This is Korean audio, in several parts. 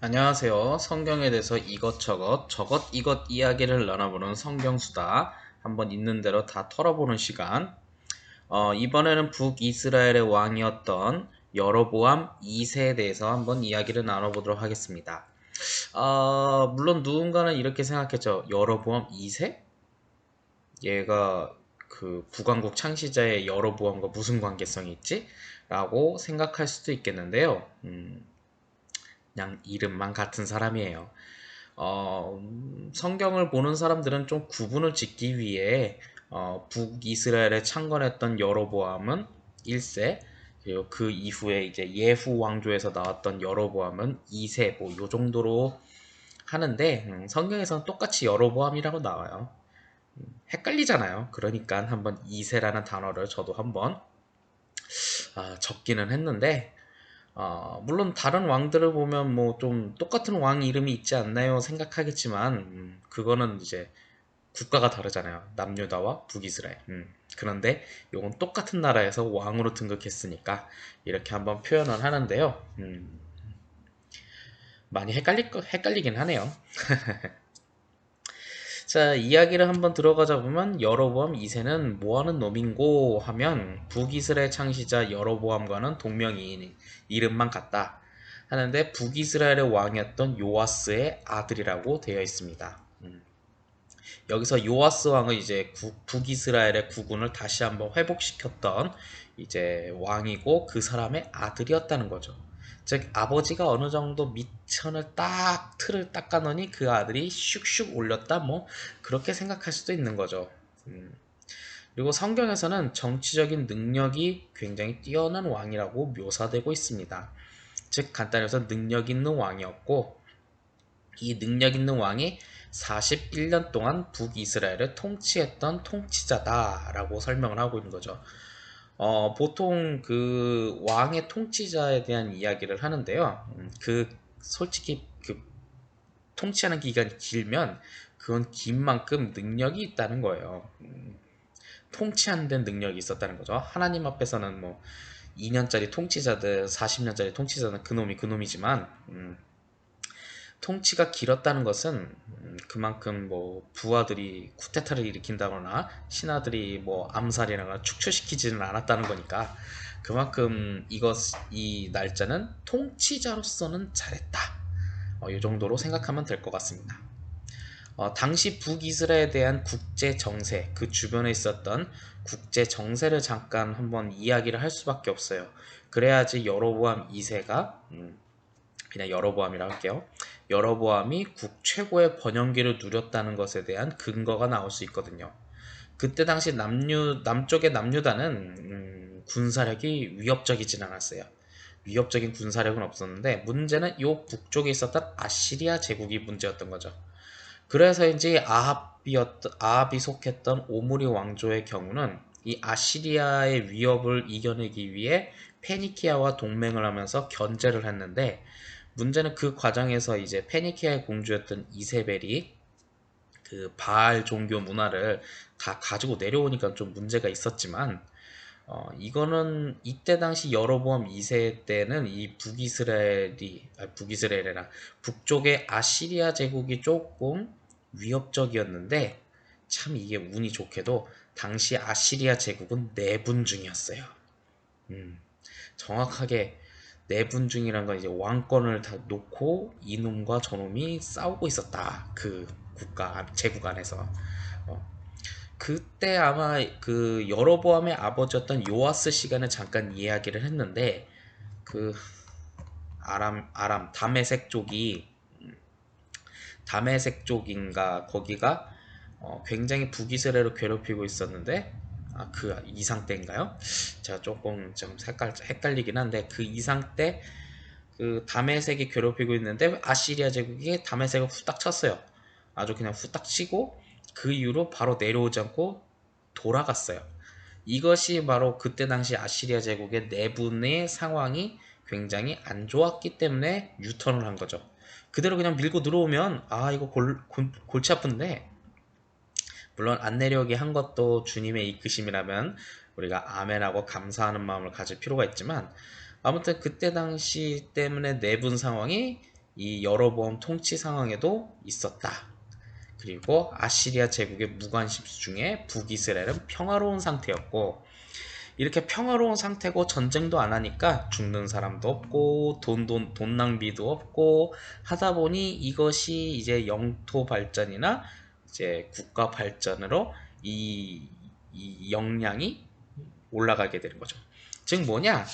안녕하세요. 성경에 대해서 이것저것 저것 이것 이야기를 나눠보는 성경수다. 한번 있는 대로 다 털어보는 시간. 이번에는 북이스라엘의 왕이었던 여로보암 2세에 대해서 한번 이야기를 나눠보도록 하겠습니다. 물론 누군가는 이렇게 생각했죠. 여로보암 2세? 얘가 그 북왕국 창시자의 여로보암과 무슨 관계성이 있지? 라고 생각할 수도 있겠는데요. 그냥 이름만 같은 사람이에요. 성경을 보는 사람들은 좀 구분을 짓기 위해 북이스라엘에 창건했던 여로보암은 1세, 그리고 그 이후에 이제 예후 왕조에서 나왔던 여로보암은 2세, 뭐 요 정도로 하는데 성경에서는 똑같이 여로보암이라고 나와요. 헷갈리잖아요. 그러니까 한번 2세라는 단어를 저도 한번 적기는 했는데 물론 다른 왕들을 보면 뭐 좀 똑같은 왕 이름이 있지 않나요? 생각하겠지만, 그거는 이제 국가가 다르잖아요. 남유다와 북이스라엘. 그런데 이건 똑같은 나라에서 왕으로 등극했으니까 이렇게 한번 표현을 하는데요. 많이 헷갈리긴 하네요. 자, 이야기를 한번 들어가자 보면 여로보암 2세는 뭐하는 놈인고 하면 북이스라엘 창시자 여로보암과는 동명이인 이름만 같다 하는데 북이스라엘의 왕이었던 요아스의 아들이라고 되어 있습니다. 여기서 요아스 왕은 이제 북이스라엘의 국군을 다시 한번 회복시켰던 이제 왕이고 그 사람의 아들이었다는 거죠. 즉 아버지가 어느 정도 밑천을 딱 틀을 닦아놓으니 그 아들이 슉슉 올렸다 뭐 그렇게 생각할 수도 있는 거죠. 그리고 성경에서는 정치적인 능력이 굉장히 뛰어난 왕이라고 묘사되고 있습니다. 즉 간단히 해서 능력 있는 왕이었고 이 능력 있는 왕이 41년 동안 북이스라엘을 통치했던 통치자다라고 설명을 하고 있는 거죠. 보통 그 왕의 통치자에 대한 이야기를 하는데요. 솔직히 그 통치하는 기간이 길면 그건 긴 만큼 능력이 있다는 거예요. 통치하는 데 능력이 있었다는 거죠. 하나님 앞에서는 뭐 2년짜리 통치자든 40년짜리 통치자든 그놈이 그놈이지만 통치가 길었다는 것은 그만큼 뭐 부하들이 쿠데타를 일으킨다거나 신하들이 뭐 암살이나 축출시키지는 않았다는 거니까 그만큼 이 날짜는 통치자로서는 잘했다. 이 정도로 생각하면 될 것 같습니다. 당시 북이스라엘에 대한 국제 정세, 그 주변에 있었던 국제 정세를 잠깐 한번 이야기를 할 수밖에 없어요. 그래야지 여로보암 2세가 그냥 여로보암이라고 할게요. 여로보암이 국 최고의 번영기를 누렸다는 것에 대한 근거가 나올 수 있거든요. 그때 당시 남쪽의 남유다는 군사력이 위협적이진 않았어요. 위협적인 군사력은 없었는데 문제는 이 북쪽에 있었던 아시리아 제국이 문제였던 거죠. 그래서인지 아합이 속했던 오므리 왕조의 경우는 이 아시리아의 위협을 이겨내기 위해 페니키아와 동맹을 하면서 견제를 했는데 문제는 그 과정에서 이제 페니키아의 공주였던 이세벨이 그 바알 종교 문화를 다 가지고 내려오니까 좀 문제가 있었지만 이거는 이때 당시 여로보암 2세 때는 이 북이스라엘이라 북쪽의 아시리아 제국이 조금 위협적이었는데 참 이게 운이 좋게도 당시 아시리아 제국은 4분 중이었어요. 정확하게 4분 중이란 건 이제 왕권을 다 놓고 이놈과 저놈이 싸우고 있었다. 그 제국 안에서. 어, 그때 아마 그 여로보암의 아버지였던 요아스 시간에 잠깐 이야기를 했는데 그 아람 다메섹 쪽이 다메섹 쪽인가 거기가 굉장히 북이스라엘을 괴롭히고 있었는데 그 이상 때인가요? 제가 조금 좀 헷갈리긴 한데 그 이상 때 그 다메섹이 괴롭히고 있는데 아시리아 제국이 다메섹을 후딱 쳤어요. 아주 그냥 후딱 치고 그 이후로 바로 내려오지 않고 돌아갔어요. 이것이 바로 그때 당시 아시리아 제국의 내분의 상황이 굉장히 안 좋았기 때문에 유턴을 한 거죠. 그대로 그냥 밀고 들어오면 이거 골치 아픈데 물론 안 내려오게 한 것도 주님의 이끄심이라면 우리가 아멘하고 감사하는 마음을 가질 필요가 있지만 아무튼 그때 당시 때문에 내분 상황이 이 여로보암 통치 상황에도 있었다. 그리고 아시리아 제국의 무관심수 중에 북이스라엘은 평화로운 상태였고, 이렇게 평화로운 상태고 전쟁도 안 하니까 죽는 사람도 없고 돈 낭비도 없고 하다 보니 이것이 이제 영토 발전이나 이제 국가 발전으로 이 역량이 올라가게 되는 거죠. 즉 뭐냐?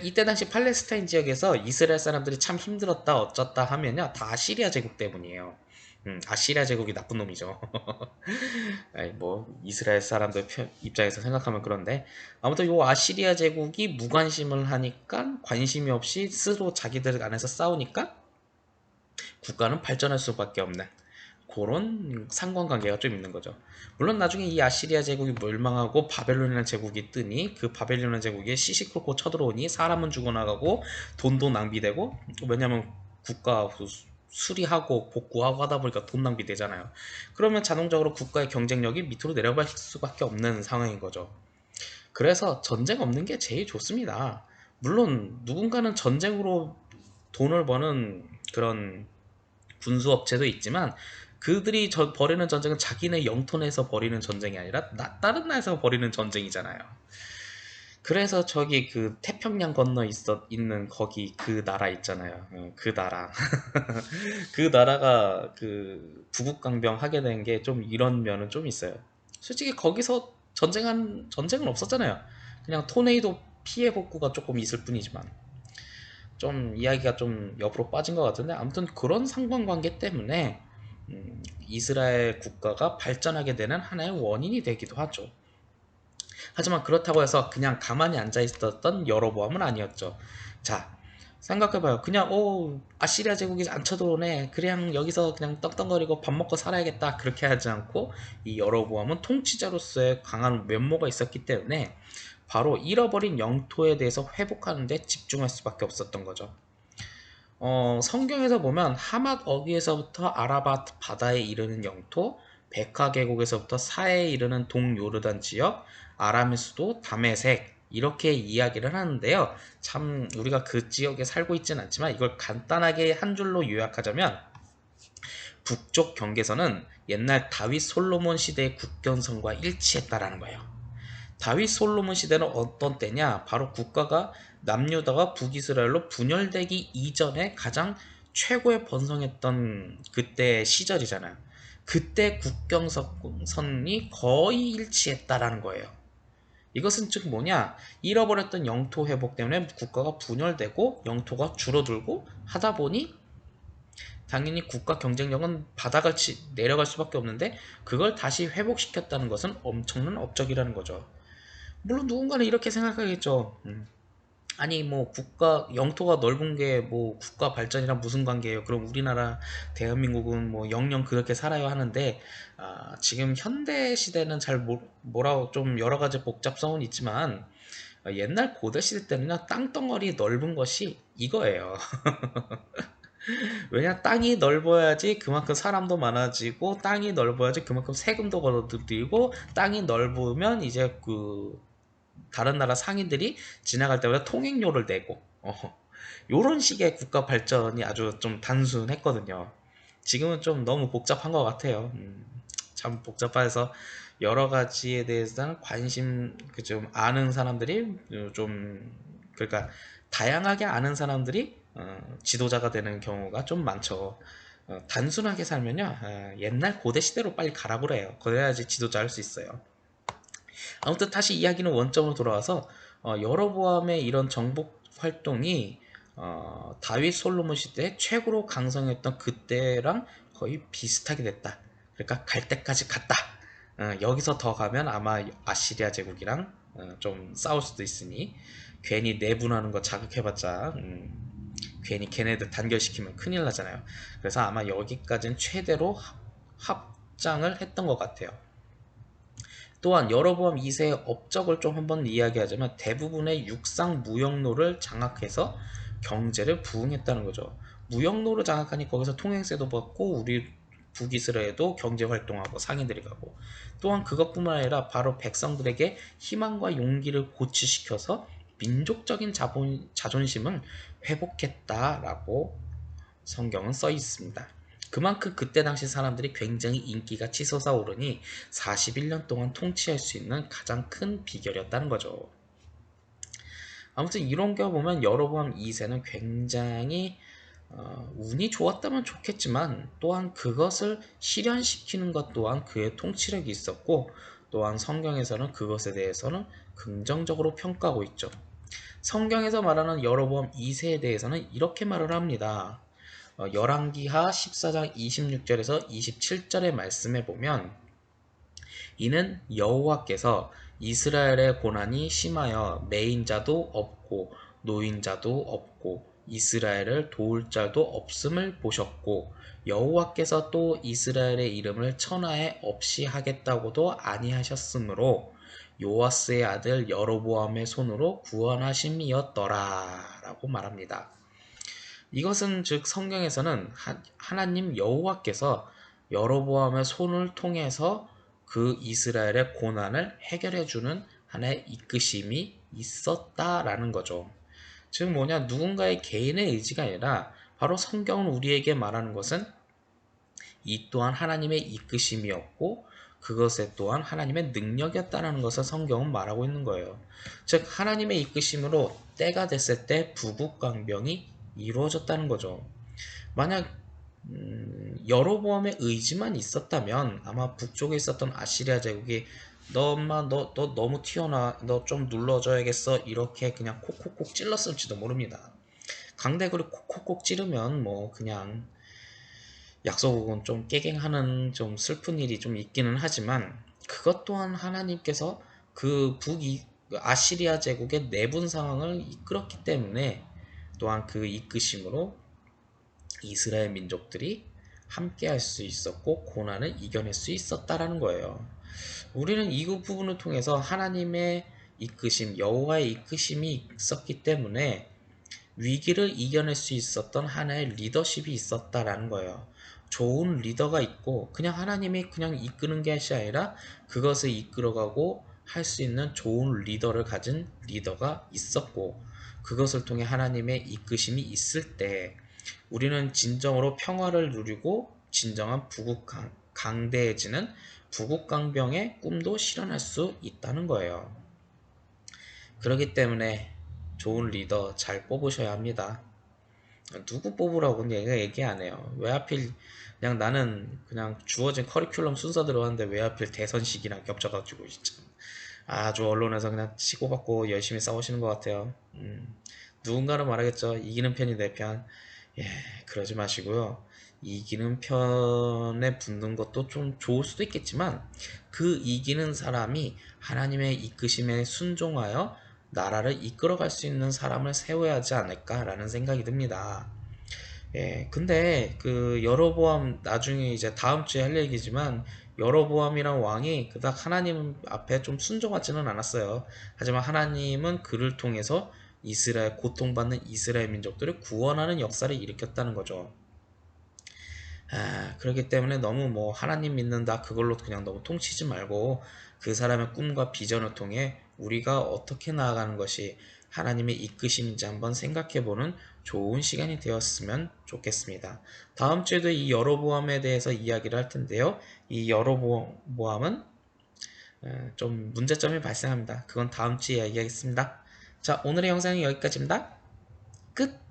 이때 당시 팔레스타인 지역에서 이스라엘 사람들이 참 힘들었다 어쩌다 하면요, 다 아시리아 제국 때문이에요. 아시리아 제국이 나쁜 놈이죠. 아이, 뭐 이스라엘 사람들 입장에서 생각하면 그런데, 아무튼 요 아시리아 제국이 무관심을 하니까, 관심이 없이 스스로 자기들 안에서 싸우니까 국가는 발전할 수밖에 없는 그런 상관관계가 좀 있는 거죠. 물론 나중에 이 아시리아 제국이 멸망하고 바벨론이라는 제국이 뜨니 그 바벨론 제국에 시시콜콜 쳐들어오니 사람은 죽어나가고 돈도 낭비되고, 왜냐면 국가 수리하고 복구하고 하다 보니까 돈 낭비되잖아요. 그러면 자동적으로 국가의 경쟁력이 밑으로 내려갈 수밖에 없는 상황인 거죠. 그래서 전쟁 없는 게 제일 좋습니다. 물론 누군가는 전쟁으로 돈을 버는 그런 군수업체도 있지만, 그들이 벌이는 전쟁은 자기네 영토 내에서 벌이는 전쟁이 아니라 다른 나라에서 벌이는 전쟁이잖아요. 그래서 저기 그 태평양 건너 있는 거기 그 나라 있잖아요. 그 나라. 그 나라가 그 부국강병 하게 된 게 좀 이런 면은 좀 있어요. 솔직히 거기서 전쟁은 없었잖아요. 그냥 토네이도 피해 복구가 조금 있을 뿐이지만, 좀 이야기가 좀 옆으로 빠진 것 같은데, 아무튼 그런 상관관계 때문에 이스라엘 국가가 발전하게 되는 하나의 원인이 되기도 하죠. 하지만 그렇다고 해서 그냥 가만히 앉아 있었던 여로보암은 아니었죠. 자, 생각해봐요. 그냥 아시리아 제국이 안 쳐들어오네, 그냥 여기서 그냥 떡떡거리고 밥 먹고 살아야겠다, 그렇게 하지 않고 이 여로보암은 통치자로서의 강한 면모가 있었기 때문에 바로 잃어버린 영토에 대해서 회복하는 데 집중할 수밖에 없었던 거죠. 성경에서 보면 하맛 어귀에서부터 아라밧 바다에 이르는 영토, 베카 계곡에서부터 사해에 이르는 동요르단 지역, 아람의 수도 다메섹, 이렇게 이야기를 하는데요. 참 우리가 그 지역에 살고 있지는 않지만 이걸 간단하게 한 줄로 요약하자면, 북쪽 경계선은 옛날 다윗 솔로몬 시대의 국경선과 일치했다라는 거예요. 다윗 솔로몬 시대는 어떤 때냐? 바로 국가가 남유다가 북이스라엘로 분열되기 이전에 가장 최고의 번성했던 그때 시절이잖아요. 그때 국경선이 거의 일치했다라는 거예요. 이것은 즉 뭐냐? 잃어버렸던 영토 회복 때문에 국가가 분열되고 영토가 줄어들고 하다 보니 당연히 국가 경쟁력은 바닥을 내려갈 수밖에 없는데, 그걸 다시 회복시켰다는 것은 엄청난 업적이라는 거죠. 물론 누군가는 이렇게 생각하겠죠. 아니 뭐 국가 영토가 넓은 게 뭐 국가 발전이랑 무슨 관계예요? 그럼 우리나라 대한민국은 뭐 영영 그렇게 살아요 하는데, 지금 현대 시대는 잘 뭐라고 좀 여러 가지 복잡성은 있지만, 옛날 고대 시대 때는요, 땅덩어리 넓은 것이 이거예요. 왜냐, 땅이 넓어야지 그만큼 사람도 많아지고, 땅이 넓어야지 그만큼 세금도 걸어들이고, 땅이 넓으면 이제 그 다른 나라 상인들이 지나갈 때마다 통행료를 내고, 요런 식의 국가 발전이 아주 좀 단순했거든요. 지금은 좀 너무 복잡한 것 같아요. 참 복잡해서 여러 가지에 대해서 관심 좀 아는 사람들이 좀, 그러니까 다양하게 아는 사람들이 지도자가 되는 경우가 좀 많죠. 단순하게 살면요, 옛날 고대 시대로 빨리 가라고 그래요. 그래야지 지도자 할 수 있어요. 아무튼 다시 이야기는 원점으로 돌아와서, 여로보암의 이런 정복 활동이 다윗 솔로몬 시대 최고로 강성했던 그때랑 거의 비슷하게 됐다. 그러니까 갈 때까지 갔다. 여기서 더 가면 아마 아시리아 제국이랑 좀 싸울 수도 있으니, 괜히 내분하는 거 자극해봤자 괜히 걔네들 단결시키면 큰일 나잖아요. 그래서 아마 여기까지는 최대로 합장을 했던 것 같아요. 또한 여로보암 2세의 업적을 좀 한번 이야기하자면, 대부분의 육상 무역로를 장악해서 경제를 부흥했다는 거죠. 무역로를 장악하니 거기서 통행세도 받고 우리 북이스라엘도 경제 활동하고 상인들이 가고, 또한 그것뿐만 아니라 바로 백성들에게 희망과 용기를 고취시켜서 민족적인 자존심을 회복했다라고 성경은 써 있습니다. 그만큼 그때 당시 사람들이 굉장히 인기가 치솟아오르니 41년 동안 통치할 수 있는 가장 큰 비결이었다는 거죠. 아무튼 이런 거 보면 여로보암 2세는 굉장히 운이 좋았다면 좋겠지만 또한 그것을 실현시키는 것 또한 그의 통치력이 있었고 또한 성경에서는 그것에 대해서는 긍정적으로 평가하고 있죠. 성경에서 말하는 여로보암 2세에 대해서는 이렇게 말을 합니다. 열왕기하 14장 26절에서 27절의 말씀에 보면 이는 여호와께서 이스라엘의 고난이 심하여 매인자도 없고 노인자도 없고 이스라엘을 도울 자도 없음을 보셨고 여호와께서 또 이스라엘의 이름을 천하에 없이 하겠다고도 아니하셨으므로 요아스의 아들 여로보암의 손으로 구원하심이었더라 라고 말합니다. 이것은 즉 성경에서는 하나님 여호와께서 여로보암의 손을 통해서 그 이스라엘의 고난을 해결해주는 하나의 이끄심이 있었다라는 거죠. 즉 뭐냐, 누군가의 개인의 의지가 아니라 바로 성경은 우리에게 말하는 것은 이 또한 하나님의 이끄심이었고 그것에 또한 하나님의 능력이었다는 것을 성경은 말하고 있는 거예요. 즉 하나님의 이끄심으로 때가 됐을 때 부국강병이 이루어졌다는 거죠. 만약 여로보암의 의지만 있었다면 아마 북쪽에 있었던 아시리아 제국이 너 엄마 너 너무 튀어나와, 너 좀 눌러줘야겠어, 이렇게 그냥 콕콕콕 찔렀을지도 모릅니다. 강대국이 콕콕콕 찌르면 뭐 그냥 약소국은 좀 깨갱하는 좀 슬픈 일이 좀 있기는 하지만 그것 또한 하나님께서 그 아시리아 제국의 내분 상황을 이끌었기 때문에 또한 그 이끄심으로 이스라엘 민족들이 함께 할 수 있었고 고난을 이겨낼 수 있었다라는 거예요. 우리는 이 부분을 통해서 하나님의 이끄심, 여호와의 이끄심이 있었기 때문에 위기를 이겨낼 수 있었던 하나의 리더십이 있었다라는 거예요. 좋은 리더가 있고 그냥 하나님이 그냥 이끄는 것이 아니라 그것을 이끌어가고 할 수 있는 좋은 리더를 가진 리더가 있었고 그것을 통해 하나님의 이끄심이 있을 때 우리는 진정으로 평화를 누리고 진정한 강대해지는 부국강병의 꿈도 실현할 수 있다는 거예요. 그렇기 때문에 좋은 리더 잘 뽑으셔야 합니다. 누구 뽑으라고 내가 얘기 안 해요. 왜 하필 그냥 나는 그냥 주어진 커리큘럼 순서대로 하는데 왜 하필 대선 시기랑 겹쳐가지고 진짜 아주 언론에서 그냥 치고받고 열심히 싸우시는 것 같아요. 누군가는 말하겠죠. 이기는 편이 내 편. 예, 그러지 마시고요. 이기는 편에 붙는 것도 좀 좋을 수도 있겠지만 그 이기는 사람이 하나님의 이끄심에 순종하여 나라를 이끌어갈 수 있는 사람을 세워야 하지 않을까라는 생각이 듭니다. 예, 근데 그 여로보암 나중에 이제 다음 주에 할 얘기지만 여로보암이란 왕이 그닥 하나님 앞에 좀 순종하지는 않았어요. 하지만 하나님은 그를 통해서 이스라엘 고통받는 이스라엘 민족들을 구원하는 역사를 일으켰다는 거죠. 그렇기 때문에 너무 뭐 하나님 믿는다 그걸로 그냥 너무 통치지 말고 그 사람의 꿈과 비전을 통해 우리가 어떻게 나아가는 것이 하나님의 이끄심인지 한번 생각해보는 좋은 시간이 되었으면 좋겠습니다. 다음 주에도 이 여로보암에 대해서 이야기를 할 텐데요. 이 여로보암은 좀 문제점이 발생합니다. 그건 다음 주에 이야기하겠습니다. 자, 오늘의 영상은 여기까지입니다. 끝!